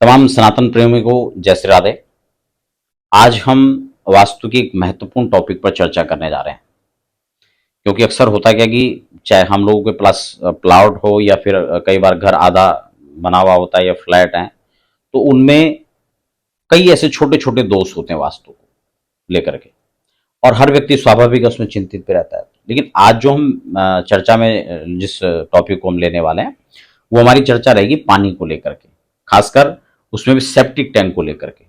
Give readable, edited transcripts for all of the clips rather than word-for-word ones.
तमाम सनातन प्रेमियों को जय श्री राधे। आज हम वास्तु के एक महत्वपूर्ण टॉपिक पर चर्चा करने जा रहे हैं, क्योंकि अक्सर होता क्या कि चाहे हम लोगों के प्लस प्लॉट हो या फिर कई बार घर आधा बना हुआ होता है या फ्लैट है, तो उनमें कई ऐसे छोटे छोटे दोष होते हैं वास्तु को लेकर के, और हर व्यक्ति स्वाभाविक उसमें चिंतित भी रहता है। लेकिन आज जो हम चर्चा में जिस टॉपिक को हम लेने वाले हैं, वो हमारी चर्चा रहेगी पानी को लेकर के, खासकर उसमें भी सेप्टिक टैंक को लेकर के।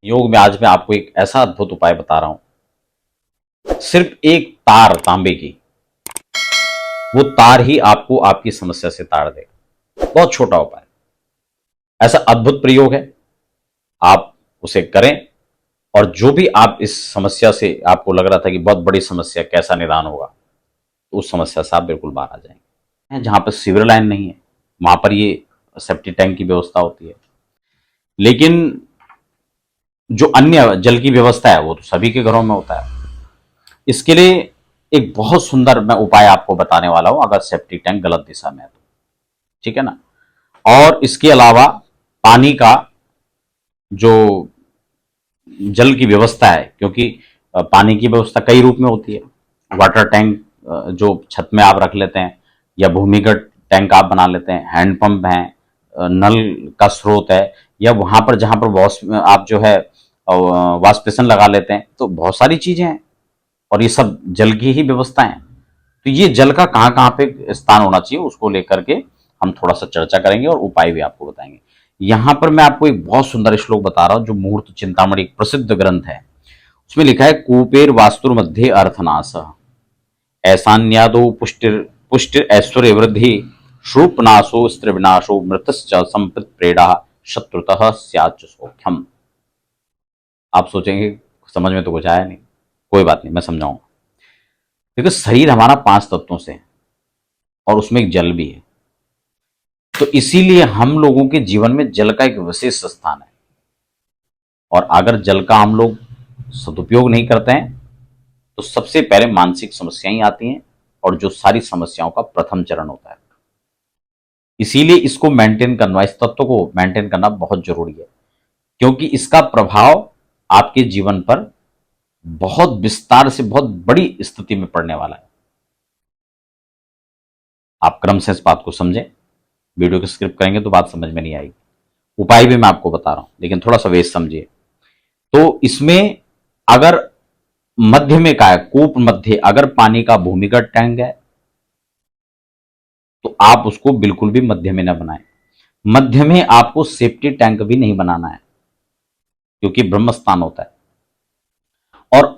योग में आज मैं आपको एक ऐसा अद्भुत उपाय बता रहा हूं, सिर्फ एक तार तांबे की, वो तार ही आपको आपकी समस्या से तार देगा। बहुत छोटा उपाय, ऐसा अद्भुत प्रयोग है, आप उसे करें और जो भी आप इस समस्या से आपको लग रहा था कि बहुत बड़ी समस्या, कैसा निदान होगा, तो उस समस्या से आप बिल्कुल बाहर आ जाएंगे। जहां पर सीवर लाइन नहीं है वहां पर ये सेप्टिक टैंक की व्यवस्था होती है, लेकिन जो अन्य जल की व्यवस्था है वो तो सभी के घरों में होता है। इसके लिए एक बहुत सुंदर मैं उपाय आपको बताने वाला हूं, अगर सेप्टिक टैंक गलत दिशा में है तो, ठीक है ना। और इसके अलावा पानी का जो जल की व्यवस्था है, क्योंकि पानी की व्यवस्था कई रूप में होती है। वाटर टैंक जो छत में आप रख लेते हैं, या भूमिगत टैंक आप बना लेते हैं, हैंडपंप है, नल का स्रोत है, या वहां पर जहां पर आप जो है वॉश बेसिन लगा लेते हैं। तो बहुत सारी चीजें हैं और ये सब जल की ही व्यवस्था है। तो ये जल का कहाँ कहाँ पे स्थान होना चाहिए, उसको लेकर के हम थोड़ा सा चर्चा करेंगे और उपाय भी आपको बताएंगे। यहां पर मैं आपको एक बहुत सुंदर श्लोक बता रहा हूं, जो मुहूर्त चिंतामणि एक प्रसिद्ध ग्रंथ है, उसमें लिखा है, कूपेर वास्तुर मध्य अर्थनाश ऐसान्यादो पुष्टिर पुष्टिर ऐश्वर्य वृद्धि शूपनाशो स्त्री विनाशो मृतश्च संपृत प्रेड़ा शत्रुतः स्याच सौख्यम। आप सोचेंगे समझ में तो कुछ आया नहीं, कोई बात नहीं, मैं समझाऊंगा। देखो, शरीर हमारा 5 तत्वों से है और उसमें एक जल भी है, तो इसीलिए हम लोगों के जीवन में जल का एक विशेष स्थान है। और अगर जल का हम लोग सदुपयोग नहीं करते हैं तो सबसे पहले मानसिक समस्याएं आती हैं, और जो सारी समस्याओं का प्रथम चरण होता है। इसीलिए इसको मेंटेन करना, इस तत्व को मेंटेन करना बहुत जरूरी है, क्योंकि इसका प्रभाव आपके जीवन पर बहुत विस्तार से बहुत बड़ी स्थिति में पड़ने वाला है। आप क्रम से इस बात को समझें, वीडियो को स्किप करेंगे तो बात समझ में नहीं आएगी। उपाय भी मैं आपको बता रहा हूं, लेकिन थोड़ा सा वेस्ट समझिए। तो इसमें अगर मध्य में का है, कूप मध्य, अगर पानी का भूमिगत टैंक है तो आप उसको बिल्कुल भी मध्य में न बनाएं। मध्य में आपको सेफ्टी टैंक भी नहीं बनाना है, क्योंकि ब्रह्म स्थान होता है।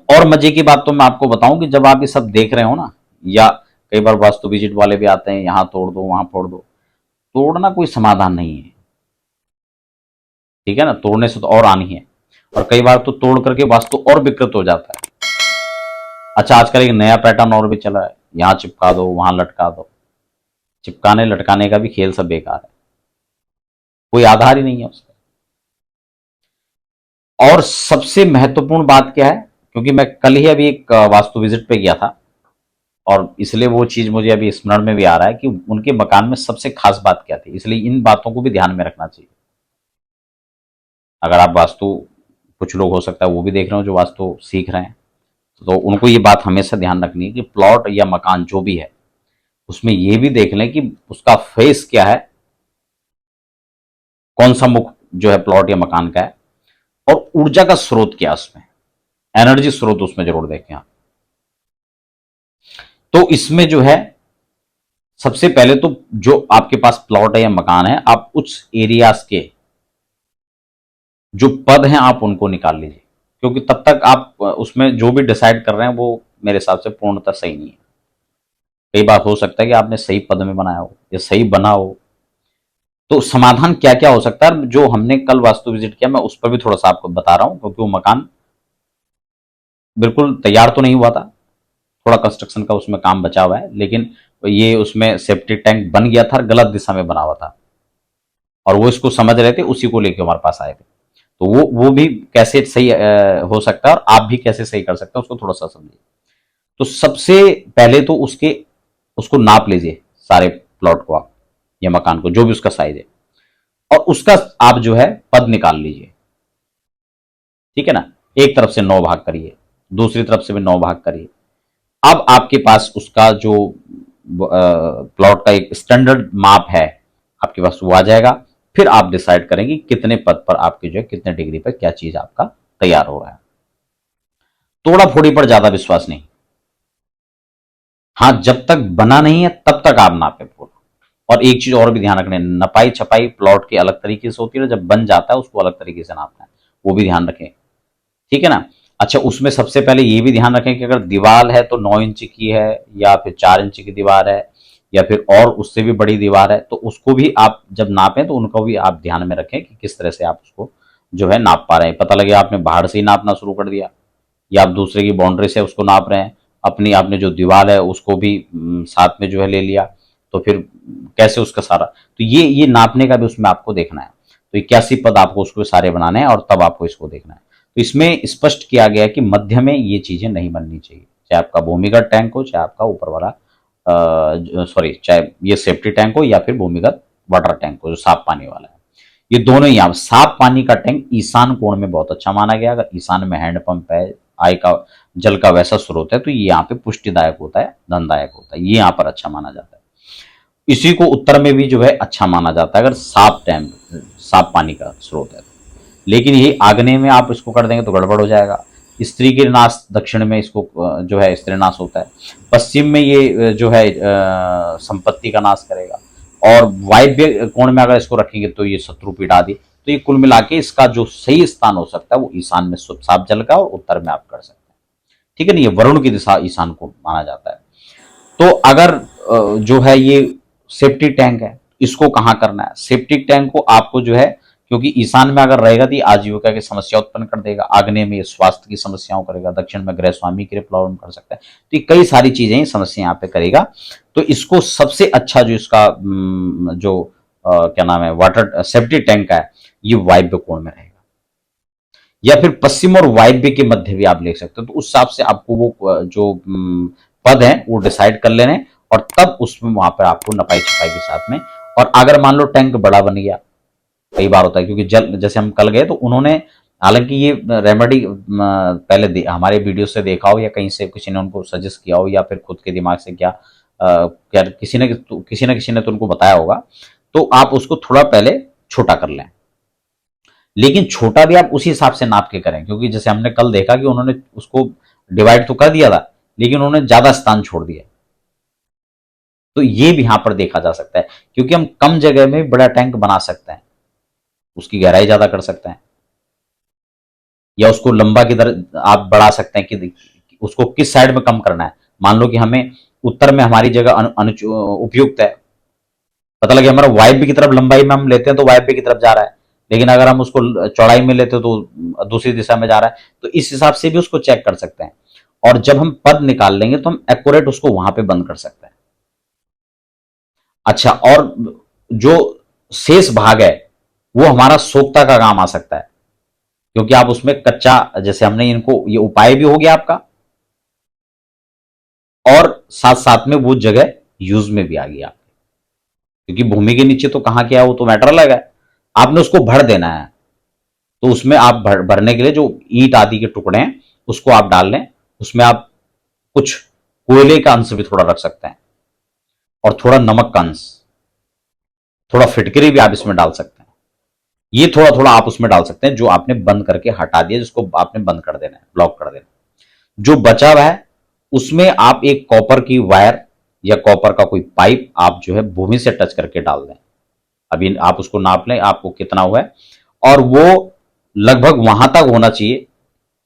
और मजे की बात तो मैं आपको बताऊं कि जब आप ये सब देख रहे हो ना, या कई बार वास्तु विजिट वाले भी आते हैं, यहां तोड़ दो वहां फोड़ दो, तोड़ना कोई समाधान नहीं है, ठीक है ना। तोड़ने से तो और आनी है, और कई बार तो तोड़ करके वास्तु और विकृत हो जाता है। अच्छा, आजकल एक नया पैटर्न और भी चला है, यहां चिपका दो वहां लटका दो। चिपकाने लटकाने का भी खेल सब बेकार है, कोई आधार ही नहीं है उसका। और सबसे महत्वपूर्ण बात क्या है, क्योंकि मैं कल ही अभी एक वास्तु विजिट पे गया था, और इसलिए वो चीज मुझे अभी स्मरण में भी आ रहा है कि उनके मकान में सबसे खास बात क्या थी। इसलिए इन बातों को भी ध्यान में रखना चाहिए। अगर आप वास्तु, कुछ लोग हो सकता है वो भी देख रहे हो जो वास्तु सीख रहे हैं, तो उनको ये बात हमेशा ध्यान रखनी है कि प्लॉट या मकान जो भी है, उसमें ये भी देख लें कि उसका फेस क्या है, कौन सा मुख जो है प्लॉट या मकान का है, और ऊर्जा का स्रोत क्या है, उसमें एनर्जी स्रोत उसमें जरूर देखें आप। तो इसमें जो है, सबसे पहले तो जो आपके पास प्लॉट है या मकान है, आप उस एरियाज के जो पद हैं आप उनको निकाल लीजिए, क्योंकि तब तक आप उसमें जो भी डिसाइड कर रहे हैं वो मेरे हिसाब से पूर्णतः सही नहीं है। कई बार हो सकता है कि आपने सही पद में बनाया हो या सही बना हो। तो समाधान क्या क्या हो सकता है, जो हमने कल वास्तु विजिट किया, मैं उस पर भी थोड़ा सा आपको बता रहा हूं, क्योंकि वो मकान बिल्कुल तैयार तो नहीं हुआ था, थोड़ा कंस्ट्रक्शन का उसमें काम बचा हुआ है, लेकिन ये उसमें सेप्टिक टैंक बन गया था, गलत दिशा में बना हुआ था, और वो इसको समझ रहे थे, उसी को लेकर हमारे पास आए थे। तो वो भी कैसे सही हो सकता है, और आप भी कैसे सही कर सकते हैं, उसको थोड़ा सा समझिए। तो सबसे पहले तो उसको नाप लीजिए, सारे प्लॉट को आप या मकान को, जो भी उसका साइज है, और उसका आप जो है पद निकाल लीजिए, ठीक है ना। एक तरफ से 9 भाग करिए, दूसरी तरफ से भी 9 भाग करिए। अब आपके पास उसका जो प्लॉट का एक स्टैंडर्ड माप है आपके पास, वो आ जाएगा। फिर आप डिसाइड करेंगे कितने पद पर आपके जो है, कितने डिग्री पर क्या चीज आपका तैयार हो रहा है। तोड़ा फोड़ी पर ज्यादा विश्वास नहीं। हाँ, जब तक बना नहीं है तब तक आप नापे पूरा। और एक चीज और भी ध्यान रखना है, नपाई छपाई प्लॉट की अलग तरीके से होती है, जब बन जाता है उसको अलग तरीके से नापना है, वो भी ध्यान रखें, ठीक है ना। अच्छा, उसमें सबसे पहले ये भी ध्यान रखें कि अगर दीवार है तो 9 इंच की है या फिर 4 इंच की दीवार है या फिर और उससे भी बड़ी दीवार है, तो उसको भी आप जब नापें तो उनको भी आप ध्यान में रखें कि किस तरह से आप उसको जो है नाप पा रहे हैं। पता लगे आपने बाहर से ही नापना शुरू कर दिया या आप दूसरे की बाउंड्री से उसको नाप रहे हैं, अपनी आपने जो दीवार है उसको भी साथ में जो है ले लिया, तो फिर कैसे उसका सारा, तो ये नापने का भी उसमें आपको देखना है। तो 81 पद आपको उसको सारे बनाने हैं और तब आपको इसको देखना है। तो इसमें स्पष्ट किया गया है कि मध्य में ये चीजें नहीं बननी चाहिए, चाहे आपका भूमिगत टैंक हो, चाहे आपका ऊपर वाला सॉरी, चाहे ये सेफ्टी टैंक हो या फिर भूमिगत वाटर टैंक हो जो साफ पानी वाला है। ये दोनों ही, आप साफ पानी का टैंक ईशान कोण में बहुत अच्छा माना गया। अगर ईशान में हैंडपंप है, आय का जल का वैसा स्रोत है, तो ये यहाँ पे पुष्टिदायक होता है, धनदायक होता है, ये यहाँ पर अच्छा माना जाता है। इसी को उत्तर में भी जो है अच्छा माना जाता है अगर साफ टैंक, साफ पानी का स्रोत है। लेकिन ये आग्नेय में आप इसको कर देंगे तो गड़बड़ हो जाएगा। स्त्री के नाश दक्षिण में इसको जो है स्त्री नाश होता है, पश्चिम में ये जो है संपत्ति का नाश करेगा, और वायव्य कोण में अगर इसको रखेंगे तो ये शत्रु पीठ आदि। तो ये कुल मिला के इसका जो सही स्थान हो सकता है वो ईशान में साफ जल का, और उत्तर में आप कर सकते हैं, ठीक है ना। ये वरुण की दिशा ईशान को माना जाता है। तो अगर जो है ये सेफ्टी टैंक है, इसको कहाँ करना है, सेफ्टी टैंक को आपको जो है, क्योंकि ईशान में अगर रहेगा तो ये आजीविका की समस्या उत्पन्न कर देगा, आग्नेय में ये स्वास्थ्य की समस्याओं करेगा, दक्षिण में गृह स्वामी के लिए प्रॉब्लम कर सकता है, तो ये कई सारी चीजें समस्या यहाँ पे करेगा। तो इसको सबसे अच्छा जो इसका जो क्या नाम है वाटर सेफ्टी टैंक का है, ये वायव्य कोण में रहेगा, या फिर पश्चिम और वायव्य के मध्य भी आप ले सकते हो। तो उस हिसाब से आपको वो जो पद है वो डिसाइड कर लेने, और तब उसमें वहां पर आपको नपाई छपाई के साथ में। और अगर मान लो टैंक बड़ा बन गया, कई बार होता है, क्योंकि जल जैसे हम कल गए तो उन्होंने, हालांकि ये रेमेडी पहले हमारे वीडियो से देखा हो या कहीं से किसी ने उनको सजेस्ट किया हो या फिर खुद के दिमाग से क्या किसी ने तो उनको बताया होगा, तो आप उसको थोड़ा पहले छोटा कर लें। लेकिन छोटा भी आप उसी हिसाब से नाप के करें, क्योंकि जैसे हमने कल देखा कि उन्होंने उसको डिवाइड तो कर दिया था लेकिन उन्होंने ज्यादा स्थान छोड़ दिया। तो ये भी यहां पर देखा जा सकता है, क्योंकि हम कम जगह में बड़ा टैंक बना सकते हैं, उसकी गहराई ज्यादा कर सकते हैं, या उसको लंबा किधर आप बढ़ा सकते हैं कि उसको किस साइड में कम करना है। मान लो कि हमें उत्तर में हमारी जगह उपयुक्त है, पता लगे हमारा वायव्य की तरफ लंबाई में हम लेते हैं तो वायव्य की तरफ जा रहा है, लेकिन अगर हम उसको चौड़ाई में लेते हैं तो दूसरी दिशा में जा रहा है। तो इस हिसाब से भी उसको चेक कर सकते हैं, और जब हम पद निकाल लेंगे तो हम एक्यूरेट उसको वहां पे बंद कर सकते हैं। अच्छा, और जो शेष भाग है वो हमारा सोखता का काम आ सकता है, क्योंकि आप उसमें कच्चा, जैसे हमने इनको, ये उपाय भी हो गया आपका, और साथ साथ में वो जगह यूज में भी आ गई आपकी, क्योंकि भूमि के नीचे तो कहां क्या है वो तो मैटर अलग है, आपने उसको भर देना है। तो उसमें आप भरने के लिए जो ईंट आदि के टुकड़े हैं उसको आप डाल लें, उसमें आप कुछ कोयले का अंश भी थोड़ा रख सकते हैं, और थोड़ा नमक का अंश, थोड़ा फिटकरी भी आप इसमें डाल सकते हैं। ये थोड़ा थोड़ा आप उसमें डाल सकते हैं जो आपने बंद करके हटा दिया, जिसको आपने बंद कर देना है, ब्लॉक कर देना है। जो बचा हुआ है उसमें आप एक कॉपर की वायर या कॉपर का कोई पाइप आप जो है भूमि से टच करके डाल दें। अभी आप उसको नाप लें आपको कितना हुआ है, और वो लगभग वहां तक होना चाहिए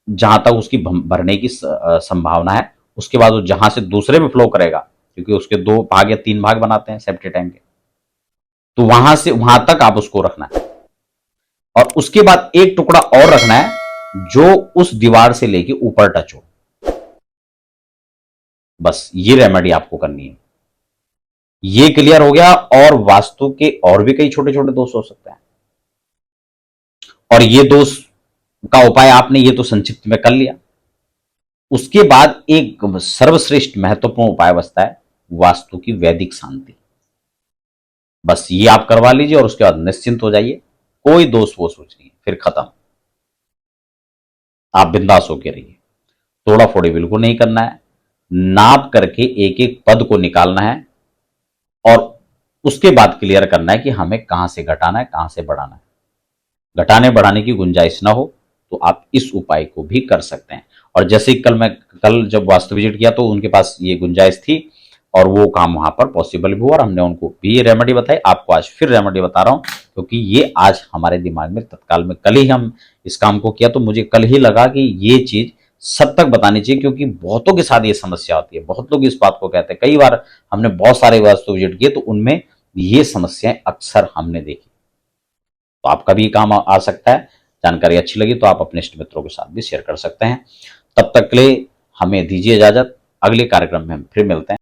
जहां तक उसकी भरने की संभावना है। उसके बाद वो जहां से दूसरे में फ्लो करेगा, क्योंकि उसके 2 भाग या 3 भाग बनाते हैं सेप्टी टैंक के, तो वहां से वहां तक आप उसको रखना है। और उसके बाद एक टुकड़ा और रखना है जो उस दीवार से लेके ऊपर टच हो। बस ये रेमेडी आपको करनी है। ये क्लियर हो गया, और वास्तु के और भी कई छोटे छोटे दोष हो सकते हैं, और ये दोष का उपाय आपने ये तो संक्षिप्त में कर लिया। उसके बाद एक सर्वश्रेष्ठ महत्वपूर्ण उपाय बचता है, वास्तु की वैदिक शांति। बस ये आप करवा लीजिए और उसके बाद निश्चिंत हो जाइए। कोई दोष वोष कुछ नहीं, फिर खत्म। आप बिंदास होके रहिए, तोड़ा फोड़ी बिल्कुल नहीं करना है, नाप करके एक एक पद को निकालना है और उसके बाद क्लियर करना है कि हमें कहां से घटाना है, कहां से बढ़ाना है। घटाने बढ़ाने की गुंजाइश ना हो तो आप इस उपाय को भी कर सकते हैं। और जैसे कल जब वास्तु विजिट किया तो उनके पास ये गुंजाइश थी और वो काम वहां पर पॉसिबल भी हुआ और हमने उनको भी ये रेमेडी बताई। आपको आज फिर रेमेडी बता रहा हूं क्योंकि ये आज हमारे दिमाग में तत्काल में, कल ही हम इस काम को किया तो मुझे कल ही लगा कि ये चीज सब तक बतानी चाहिए, क्योंकि बहुतों के साथ ये समस्या होती है। बहुत लोग इस बात को कहते हैं, कई बार हमने बहुत सारे वास्तु विजिट किए तो उनमें ये समस्याएं अक्सर हमने देखी। तो आपका भी काम आ सकता है। जानकारी अच्छी लगी तो आप अपने इष्ट मित्रों के साथ भी शेयर कर सकते हैं। तब तक के लिए हमें दीजिए इजाजत, अगले कार्यक्रम में हम फिर मिलते हैं।